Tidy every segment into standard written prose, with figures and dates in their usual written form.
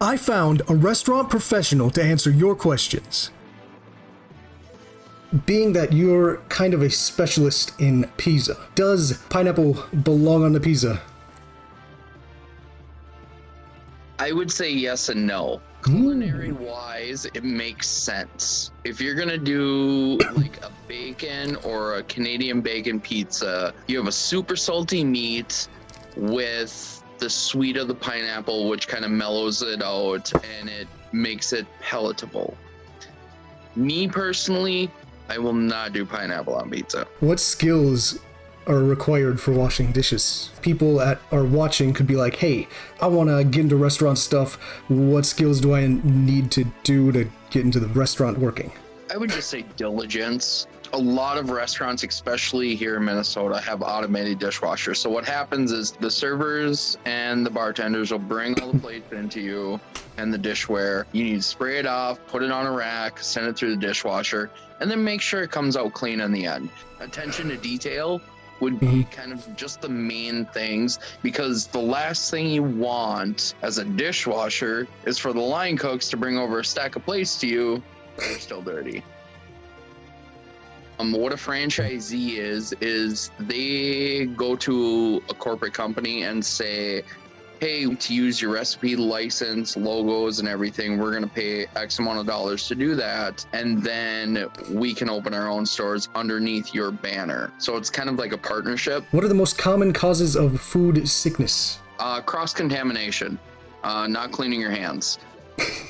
I found a restaurant professional to answer your questions. Being that you're kind of a specialist in pizza, does pineapple belong on the pizza? I would say yes and no. Culinary wise, it makes sense. If you're gonna do like a bacon or a Canadian bacon pizza, you have a super salty meat with the sweet of the pineapple, which kind of mellows it out and it makes it palatable. Me personally, I will not do pineapple on pizza. What skills are required for washing dishes? People that are watching could be like, hey, I want to get into restaurant stuff. What skills do I need to do to get into the restaurant working? I would just say diligence. A lot of restaurants, especially here in Minnesota, have automated dishwashers. So what happens is the servers and the bartenders will bring all the plates into you and the dishware. You need to spray it off, put it on a rack, send it through the dishwasher, and then make sure it comes out clean in the end. Attention to detail would be kind of just the main things, because the last thing you want as a dishwasher is for the line cooks to bring over a stack of plates to you that are still dirty. What a franchisee is they go to a corporate company and say, hey, to use your recipe, license, logos, and everything, we're going to pay X amount of dollars to do that. And then we can open our own stores underneath your banner. So it's kind of like a partnership. What are the most common causes of food sickness? Cross-contamination, not cleaning your hands.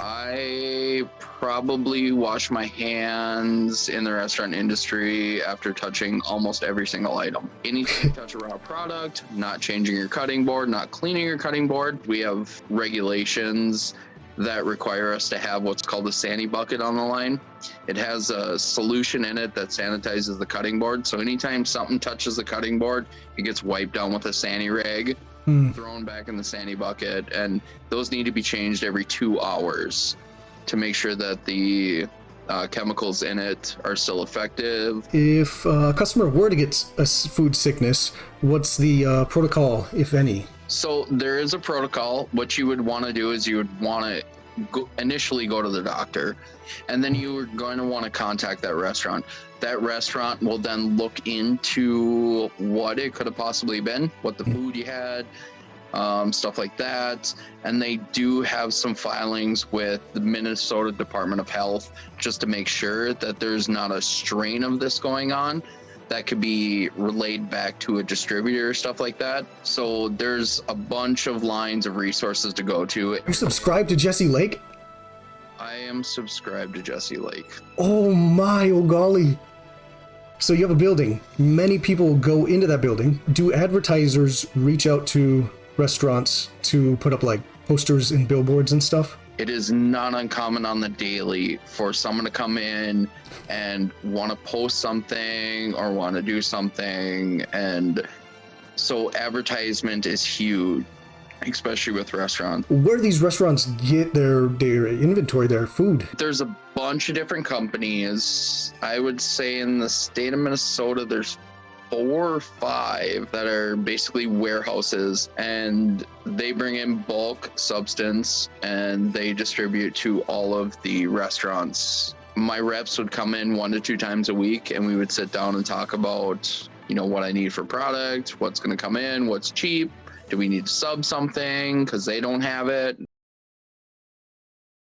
I probably wash my hands in the restaurant industry after touching almost every single item. Anytime you touch a raw product, not changing your cutting board, not cleaning your cutting board. We have regulations that require us to have what's called a sani bucket on the line. It has a solution in it that sanitizes the cutting board. So anytime something touches the cutting board, it gets wiped down with a sani rag, thrown back in the sani bucket, and those need to be changed every 2 hours to make sure that the chemicals in it are still effective. If a customer were to get a food sickness, what's the protocol, if any? So there is a protocol. What you would want to do is you would want to initially go to the doctor, and then you are going to want to contact that restaurant. That restaurant will then look into what it could have possibly been, what the food you had, stuff like that. And they do have some filings with the Minnesota Department of Health just to make sure that there's not a strain of this going on that could be relayed back to a distributor or stuff like that. So there's a bunch of lines of resources to go to. You subscribe to Jesse Lake? I am subscribed to Jesse Lake. Oh my, oh golly. So you have a building. Many people go into that building. Do advertisers reach out to restaurants to put up like posters and billboards and stuff? It is not uncommon on the daily for someone to come in and want to post something or want to do something. And so advertisement is huge, especially with restaurants. Where do these restaurants get their inventory, their food? There's a bunch of different companies. I would say in the state of Minnesota, there's 4 or 5 that are basically warehouses, and they bring in bulk substance and they distribute to all of the restaurants. My reps would come in 1 to 2 times a week, and we would sit down and talk about, you know, what I need for product, what's going to come in, what's cheap, do we need to sub something because they don't have it.